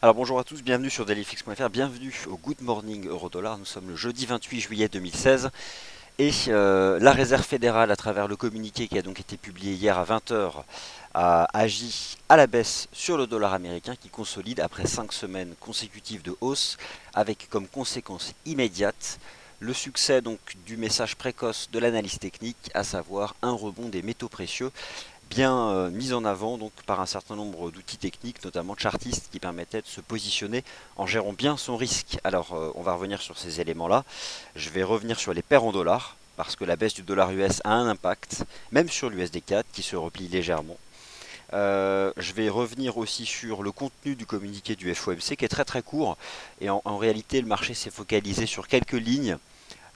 Alors bonjour à tous, bienvenue sur dailyfix.fr, bienvenue au Good Morning Eurodollar. Nous sommes le jeudi 28 juillet 2016 et la Réserve fédérale, à travers le communiqué qui a donc été publié hier à 20 heures, a agi à la baisse sur le dollar américain qui consolide après 5 semaines consécutives de hausse, avec comme conséquence immédiate le succès donc du message précoce de l'analyse technique, à savoir un rebond des métaux précieux bien mis en avant donc par un certain nombre d'outils techniques, notamment chartistes, qui permettaient de se positionner en gérant bien son risque. Alors on va revenir sur ces éléments-là. Je vais revenir sur les paires en dollars, parce que la baisse du dollar US a un impact, même sur l'USD4 qui se replie légèrement. Je vais revenir aussi sur le contenu du communiqué du FOMC qui est très très court, et en réalité le marché s'est focalisé sur quelques lignes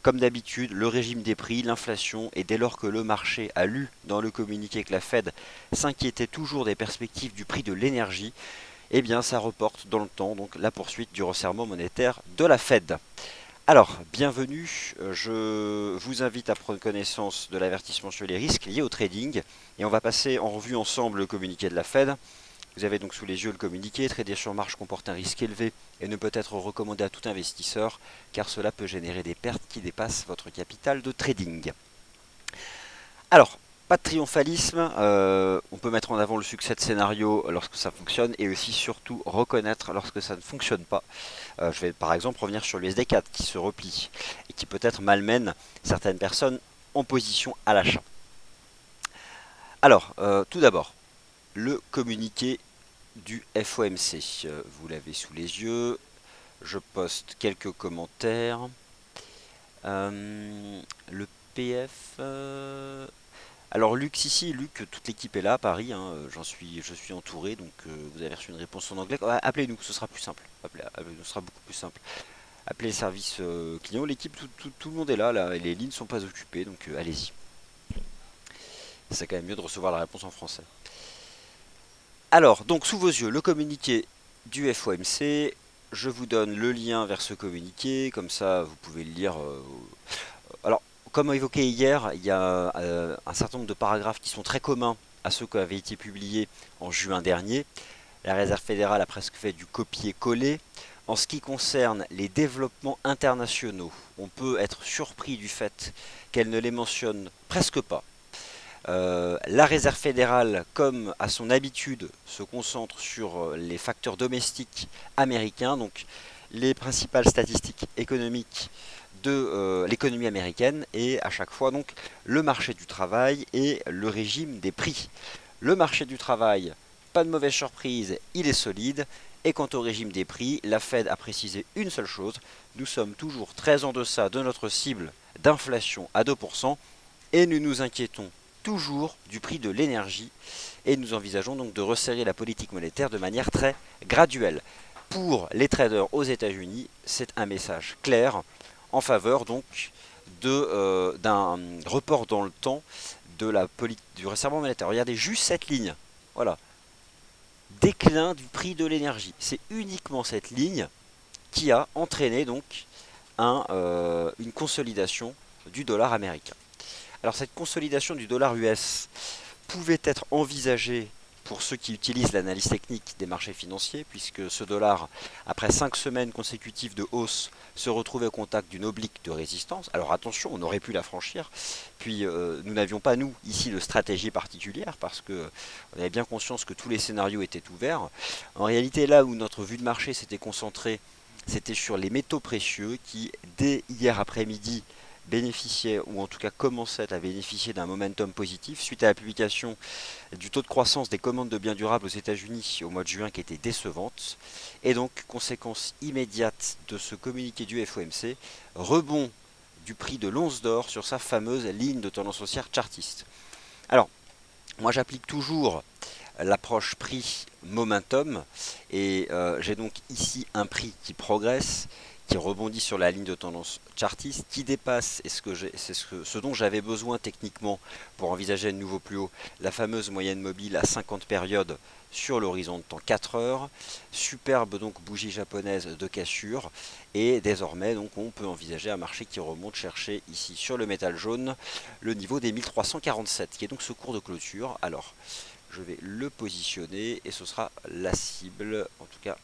comme d'habitude, le régime des prix, l'inflation, et dès lors que le marché a lu dans le communiqué que la Fed s'inquiétait toujours des perspectives du prix de l'énergie, eh bien ça reporte dans le temps donc la poursuite du resserrement monétaire de la Fed. Alors, bienvenue, je vous invite à prendre connaissance de l'avertissement sur les risques liés au trading, et on va passer en revue ensemble le communiqué de la Fed. Vous avez donc sous les yeux le communiqué. Trader sur marge comporte un risque élevé et ne peut être recommandé à tout investisseur, car cela peut générer des pertes qui dépassent votre capital de trading. Alors, pas de triomphalisme, on peut mettre en avant le succès de scénario lorsque ça fonctionne, et aussi surtout reconnaître lorsque ça ne fonctionne pas. Je vais par exemple revenir sur l'USD4 qui se replie et qui peut-être malmène certaines personnes en position à l'achat. Alors, tout d'abord, le communiqué du FOMC. Vous l'avez sous les yeux. Je poste quelques commentaires. Le PF. Alors Luc, ici, Luc, toute l'équipe est là à Paris. Hein, je suis entouré, donc vous avez reçu une réponse en anglais. Appelez-nous, ce sera plus simple. Appelez-nous, ce sera beaucoup plus simple. Appelez le service client. L'équipe, tout le monde est là, là, et les lignes ne sont pas occupées, donc allez-y. C'est quand même mieux de recevoir la réponse en français. Alors, donc sous vos yeux, le communiqué du FOMC. Je vous donne le lien vers ce communiqué, comme ça vous pouvez le lire. Alors, comme évoqué hier, il y a un certain nombre de paragraphes qui sont très communs à ceux qui avaient été publiés en juin dernier. La Réserve fédérale a presque fait du copier-coller. En ce qui concerne les développements internationaux, on peut être surpris du fait qu'elle ne les mentionne presque pas. La Réserve fédérale, comme à son habitude, se concentre sur les facteurs domestiques américains, donc les principales statistiques économiques de l'économie américaine, et à chaque fois donc le marché du travail et le régime des prix. Le marché du travail, pas de mauvaise surprise, il est solide. Et quant au régime des prix, la Fed a précisé une seule chose: nous sommes toujours très en deçà de notre cible d'inflation à 2%, et nous nous inquiétons toujours du prix de l'énergie, et nous envisageons donc de resserrer la politique monétaire de manière très graduelle. Pour les traders aux États-Unis, c'est un message clair en faveur donc d'un report dans le temps de du resserrement monétaire. Regardez juste cette ligne. Voilà. Déclin du prix de l'énergie. C'est uniquement cette ligne qui a entraîné donc une consolidation du dollar américain. Alors cette consolidation du dollar US pouvait être envisagée pour ceux qui utilisent l'analyse technique des marchés financiers, puisque ce dollar, après 5 semaines consécutives de hausse, se retrouvait au contact d'une oblique de résistance. Alors attention, on aurait pu la franchir, puis nous n'avions pas, nous, ici, de stratégie particulière, parce que on avait bien conscience que tous les scénarios étaient ouverts. En réalité, là où notre vue de marché s'était concentrée, c'était sur les métaux précieux qui, dès hier après-midi, bénéficiaient, ou en tout cas commençaient à bénéficier d'un momentum positif suite à la publication du taux de croissance des commandes de biens durables aux États-Unis au mois de juin qui était décevante. Et donc, conséquence immédiate de ce communiqué du FOMC, rebond du prix de l'once d'or sur sa fameuse ligne de tendance haussière chartiste. Alors, moi j'applique toujours l'approche prix-momentum, et j'ai donc ici un prix qui progresse, qui rebondit sur la ligne de tendance chartiste, qui dépasse, et c'est ce dont j'avais besoin techniquement pour envisager un nouveau plus haut, la fameuse moyenne mobile à 50 périodes sur l'horizon de temps 4 heures. Superbe donc bougie japonaise de cassure, et désormais donc on peut envisager un marché qui remonte chercher ici sur le métal jaune le niveau des 1347, qui est donc ce cours de clôture. Alors je vais le positionner et ce sera la cible, en tout cas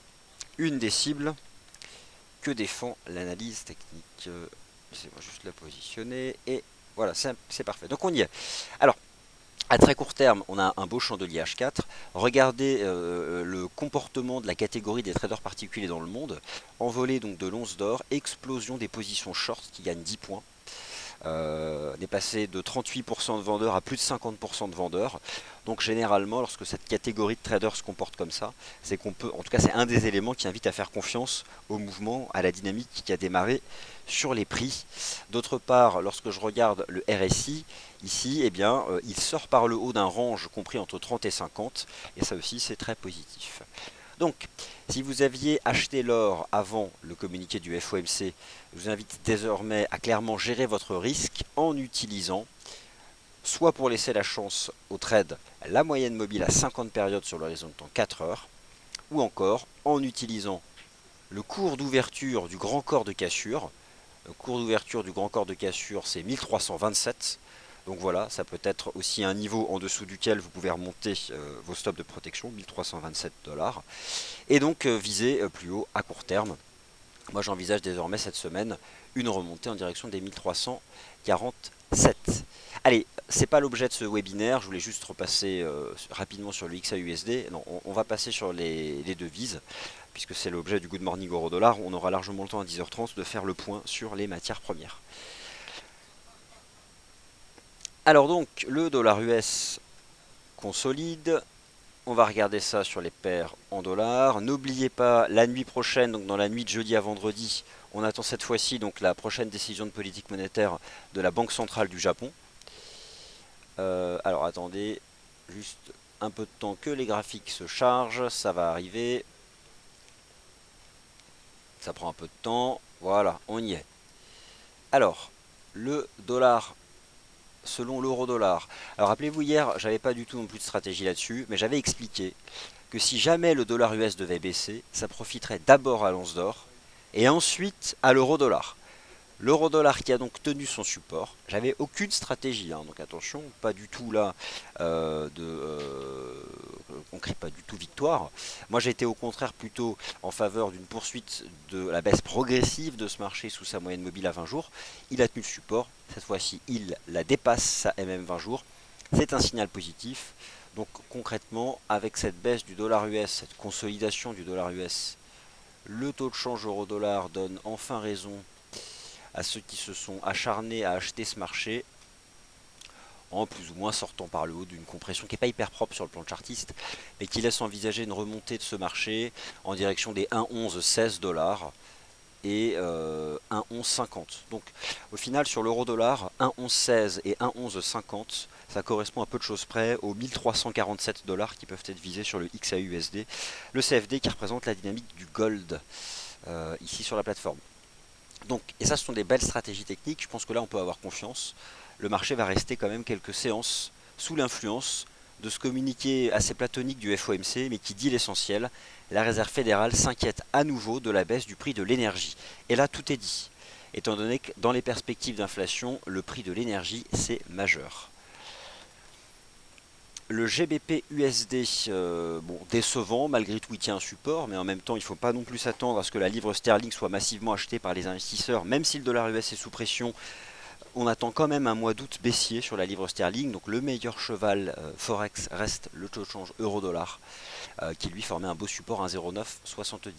une des cibles que défend l'analyse technique. Laissez-moi juste la positionner et voilà, c'est parfait. Donc on y est. Alors, à très court terme, on a un beau chandelier H4. Regardez le comportement de la catégorie des traders particuliers dans le monde. Envolée donc de l'once d'or, explosion des positions short qui gagnent 10 points. On est passé de 38% de vendeurs à plus de 50% de vendeurs. Donc généralement, lorsque cette catégorie de traders se comporte comme ça, c'est qu'on peut, en tout cas c'est un des éléments qui invite à faire confiance au mouvement, à la dynamique qui a démarré sur les prix. D'autre part, lorsque je regarde le RSI, ici, eh bien, il sort par le haut d'un range compris entre 30 et 50, et ça aussi c'est très positif. Donc, si vous aviez acheté l'or avant le communiqué du FOMC, je vous invite désormais à clairement gérer votre risque en utilisant, soit pour laisser la chance au trade, la moyenne mobile à 50 périodes sur l'horizon de temps 4 heures, ou encore en utilisant le cours d'ouverture du grand corps de cassure. Le cours d'ouverture du grand corps de cassure, c'est 1327. Donc voilà, ça peut être aussi un niveau en dessous duquel vous pouvez remonter vos stops de protection, 1327 $. Et donc viser plus haut à court terme. Moi j'envisage désormais cette semaine une remontée en direction des 1347. Allez, c'est pas l'objet de ce webinaire, je voulais juste repasser rapidement sur le XAUSD. Non, on va passer sur les devises, puisque c'est l'objet du Good Morning Euro Dollar. On aura largement le temps à 10h30 de faire le point sur les matières premières. Alors donc, le dollar US consolide. On va regarder ça sur les paires en dollars. N'oubliez pas, la nuit prochaine, donc dans la nuit de jeudi à vendredi, on attend cette fois-ci donc la prochaine décision de politique monétaire de la Banque centrale du Japon. Alors attendez, juste un peu de temps que les graphiques se chargent, ça va arriver. Ça prend un peu de temps. Voilà, on y est. Alors, le dollar selon l'euro-dollar. Alors rappelez-vous, hier, j'avais pas du tout non plus de stratégie là-dessus, mais j'avais expliqué que si jamais le dollar US devait baisser, ça profiterait d'abord à l'once d'or et ensuite à l'euro-dollar. L'euro-dollar qui a donc tenu son support, j'avais aucune stratégie, hein, donc attention, pas du tout là, on crie pas du tout victoire. Moi j'étais au contraire plutôt en faveur d'une poursuite de la baisse progressive de ce marché sous sa moyenne mobile à 20 jours. Il a tenu le support, cette fois-ci il la dépasse sa MM 20 jours, c'est un signal positif. Donc concrètement, avec cette baisse du dollar US, cette consolidation du dollar US, le taux de change euro-dollar donne enfin raison à ceux qui se sont acharnés à acheter ce marché, en plus ou moins sortant par le haut d'une compression qui n'est pas hyper propre sur le plan chartiste, mais qui laisse envisager une remontée de ce marché en direction des 1,1116 $ et 1,1150. Donc au final sur l'euro-dollar, 1,1116 et 1,1150, ça correspond à peu de choses près aux 1347 $ qui peuvent être visés sur le XAUSD, le CFD qui représente la dynamique du gold ici sur la plateforme. Donc, et ça, ce sont des belles stratégies techniques. Je pense que là, on peut avoir confiance. Le marché va rester quand même quelques séances sous l'influence de ce communiqué assez platonique du FOMC, mais qui dit l'essentiel. La Réserve fédérale s'inquiète à nouveau de la baisse du prix de l'énergie. Et là, tout est dit. Étant donné que dans les perspectives d'inflation, le prix de l'énergie, c'est majeur. Le GBP USD, bon, décevant, malgré tout il tient un support, mais en même temps il ne faut pas non plus s'attendre à ce que la livre sterling soit massivement achetée par les investisseurs, même si le dollar US est sous pression. On attend quand même un mois d'août baissier sur la livre sterling, donc le meilleur cheval Forex reste le taux de change euro-dollar, qui lui formait un beau support 1,0970.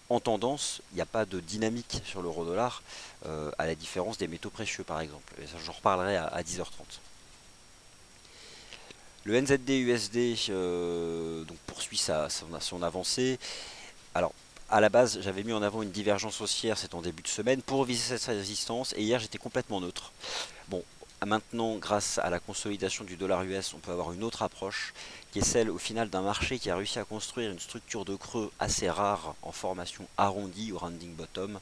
En tendance, il n'y a pas de dynamique sur l'euro-dollar, à la différence des métaux précieux par exemple, et ça j'en reparlerai à 10h30. Le NZD-USD donc poursuit son avancée. Alors, à la base, j'avais mis en avant une divergence haussière, c'est en début de semaine, pour viser cette résistance, et hier j'étais complètement neutre. Bon, maintenant, grâce à la consolidation du dollar US, on peut avoir une autre approche, qui est celle au final d'un marché qui a réussi à construire une structure de creux assez rare en formation arrondie ou rounding bottom.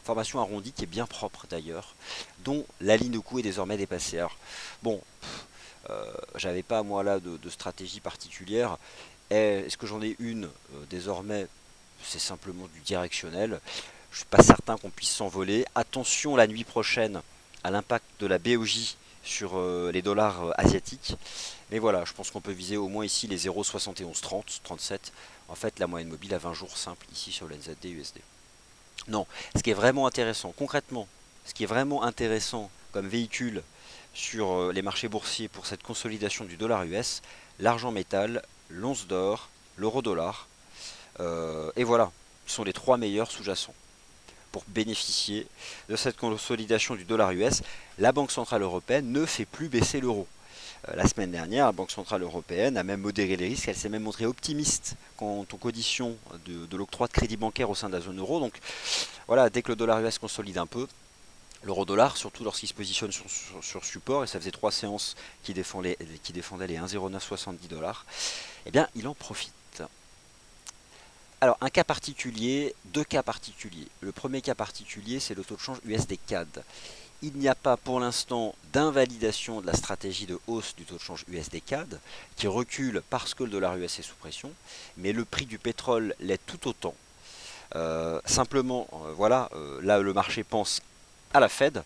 Formation arrondie qui est bien propre d'ailleurs, dont la ligne de coup est désormais dépassée. Alors, bon, j'avais pas moi là de stratégie particulière. Est-ce que j'en ai une désormais? C'est simplement du directionnel. Je suis pas certain qu'on puisse s'envoler. Attention la nuit prochaine à l'impact de la BOJ sur les dollars asiatiques. Mais voilà, je pense qu'on peut viser au moins ici les 0,7130, 37. en fait la moyenne mobile à 20 jours simple ici sur le NZD USD. Non, ce qui est vraiment intéressant, concrètement, ce qui est vraiment intéressant comme véhicule sur les marchés boursiers pour cette consolidation du dollar US, l'argent métal, l'once d'or, l'euro dollar, et voilà, ils sont les trois meilleurs sous-jacents pour bénéficier de cette consolidation du dollar US. La Banque Centrale Européenne ne fait plus baisser l'euro. La semaine dernière, la Banque Centrale Européenne a même modéré les risques, elle s'est même montrée optimiste quant aux conditions de l'octroi de crédit bancaire au sein de la zone euro. Donc voilà, dès que le dollar US consolide un peu, l'euro-dollar, surtout lorsqu'il se positionne sur support, et ça faisait 3 séances qui défendaient les 1,0970 $, eh bien il en profite. Alors, un cas particulier, deux cas particuliers. Le premier cas particulier, c'est le taux de change USD-CAD. Il n'y a pas pour l'instant d'invalidation de la stratégie de hausse du taux de change USD-CAD, qui recule parce que le dollar US est sous pression, mais le prix du pétrole l'est tout autant. Simplement, voilà, là le marché pense à la Fed,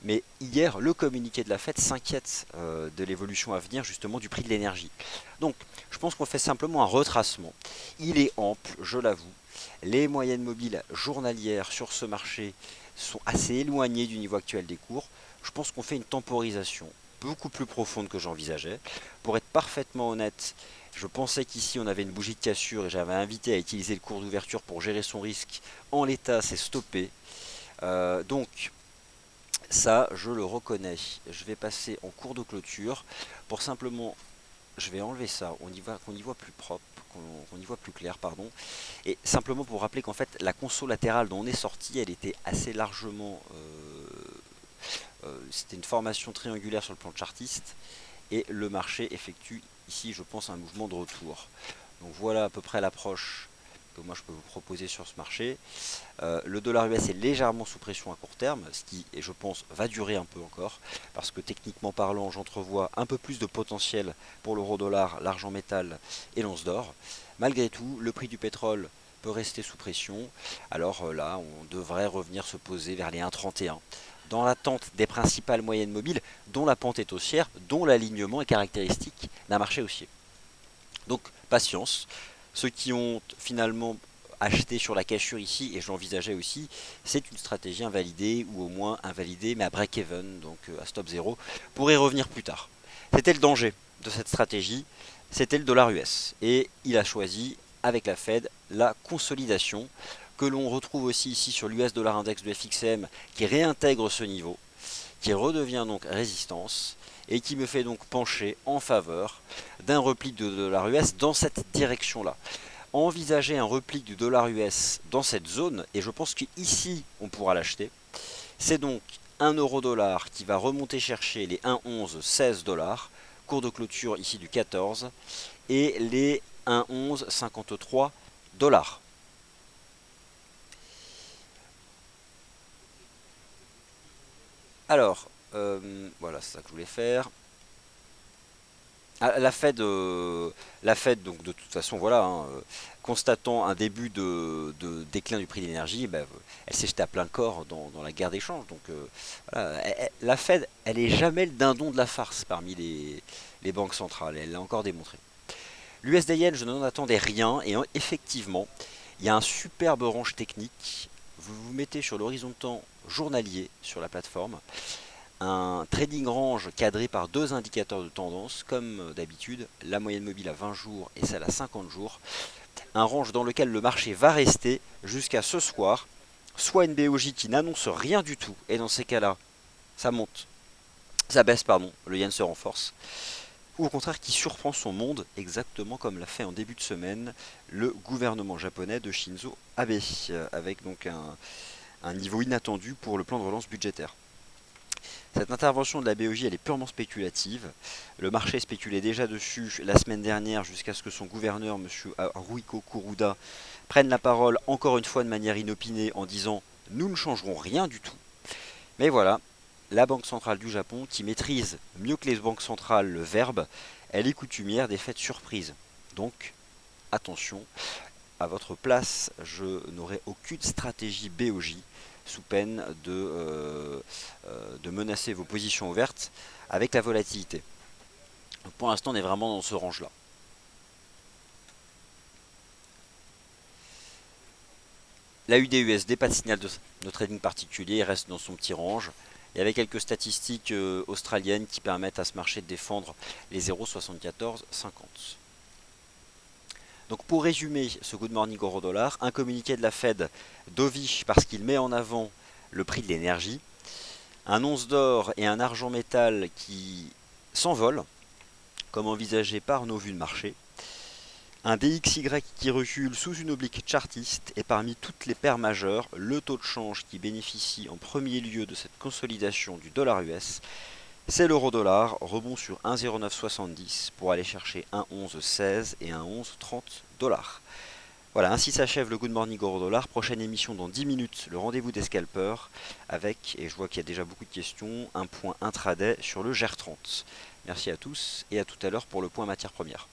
mais hier, le communiqué de la Fed s'inquiète de l'évolution à venir justement du prix de l'énergie. Donc, je pense qu'on fait simplement un retracement. Il est ample, je l'avoue. Les moyennes mobiles journalières sur ce marché sont assez éloignées du niveau actuel des cours. Je pense qu'on fait une temporisation beaucoup plus profonde que j'envisageais. Pour être parfaitement honnête, je pensais qu'ici on avait une bougie de cassure et j'avais invité à utiliser le cours d'ouverture pour gérer son risque. En l'état, c'est stoppé. Donc, ça, je le reconnais. Je vais passer en cours de clôture pour simplement, je vais enlever ça, qu'on y voit plus propre, qu'on y voit plus clair, pardon. Et simplement pour rappeler qu'en fait, la console latérale dont on est sorti, elle était assez largement, c'était une formation triangulaire sur le plan chartiste, et le marché effectue ici, je pense, un mouvement de retour. Donc voilà à peu près l'approche que moi je peux vous proposer sur ce marché. Le dollar US est légèrement sous pression à court terme, ce qui, je pense, va durer un peu encore, parce que techniquement parlant, j'entrevois un peu plus de potentiel pour l'euro-dollar, l'argent métal et l'once d'or. Malgré tout, le prix du pétrole peut rester sous pression. Alors là, on devrait revenir se poser vers les 1,31, dans l'attente des principales moyennes mobiles, dont la pente est haussière, dont l'alignement est caractéristique d'un marché haussier. Donc, patience. Ceux qui ont finalement acheté sur la cassure ici, et je l'envisageais aussi, c'est une stratégie invalidée, ou au moins invalidée, mais à break-even, donc à stop 0, pour y revenir plus tard. C'était le danger de cette stratégie, c'était le dollar US. Et il a choisi, avec la Fed, la consolidation, que l'on retrouve aussi ici sur l'US dollar index de FXM, qui réintègre ce niveau, qui redevient donc résistance, et qui me fait donc pencher en faveur d'un repli de dollar US dans cette direction-là. Envisager un repli du dollar US dans cette zone, et je pense qu'ici on pourra l'acheter, c'est donc un euro-dollar qui va remonter chercher les 1,1116 $, cours de clôture ici du 14, et les 1,1153 $. Alors, voilà, c'est ça que je voulais faire. Ah, la Fed, donc de toute façon, voilà, hein, constatant un début de déclin du prix de l'énergie, bah, elle s'est jetée à plein corps dans la guerre d'échange. Donc, voilà, la Fed, elle est jamais le dindon de la farce parmi les banques centrales. Elle l'a encore démontré. L'USD Yen, je n'en attendais rien, et effectivement, il y a un superbe range technique. Vous vous mettez sur l'horizon de temps journalier sur la plateforme, un trading range cadré par deux indicateurs de tendance, comme d'habitude, la moyenne mobile à 20 jours et celle à 50 jours. Un range dans lequel le marché va rester jusqu'à ce soir, soit une BOJ qui n'annonce rien du tout, et dans ces cas-là, ça monte, ça baisse, pardon, le yen se renforce, ou au contraire qui surprend son monde, exactement comme l'a fait en début de semaine le gouvernement japonais de Shinzo Abe, avec donc un niveau inattendu pour le plan de relance budgétaire. Cette intervention de la BOJ, elle est purement spéculative. Le marché spéculait déjà dessus la semaine dernière jusqu'à ce que son gouverneur, M. Haruhiko Kuroda, prenne la parole encore une fois de manière inopinée en disant « Nous ne changerons rien du tout ». Mais voilà, la Banque centrale du Japon, qui maîtrise mieux que les banques centrales le verbe, elle est coutumière des fêtes surprises. Donc, attention, à votre place, je n'aurai aucune stratégie BOJ sous peine de menacer vos positions ouvertes avec la volatilité. Donc pour l'instant, on est vraiment dans ce range-là. La UDUSD, pas de signal de trading particulier, il reste dans son petit range. Et avec quelques statistiques australiennes qui permettent à ce marché de défendre les 0,7450. Donc pour résumer ce Good Morning Euro Dollar, un communiqué de la Fed dovish parce qu'il met en avant le prix de l'énergie, un once d'or et un argent métal qui s'envolent, comme envisagé par nos vues de marché, un DXY qui recule sous une oblique chartiste et parmi toutes les paires majeures, le taux de change qui bénéficie en premier lieu de cette consolidation du dollar US, c'est l'euro-dollar, rebond sur 1,0970 pour aller chercher 1,1116 et 1,1130 dollars. Voilà, ainsi s'achève le Good Morning Euro Dollar. Prochaine émission dans 10 minutes, le rendez-vous des scalpers, avec, et je vois qu'il y a déjà beaucoup de questions, un point intraday sur le GER30. Merci à tous et à tout à l'heure pour le point matière première.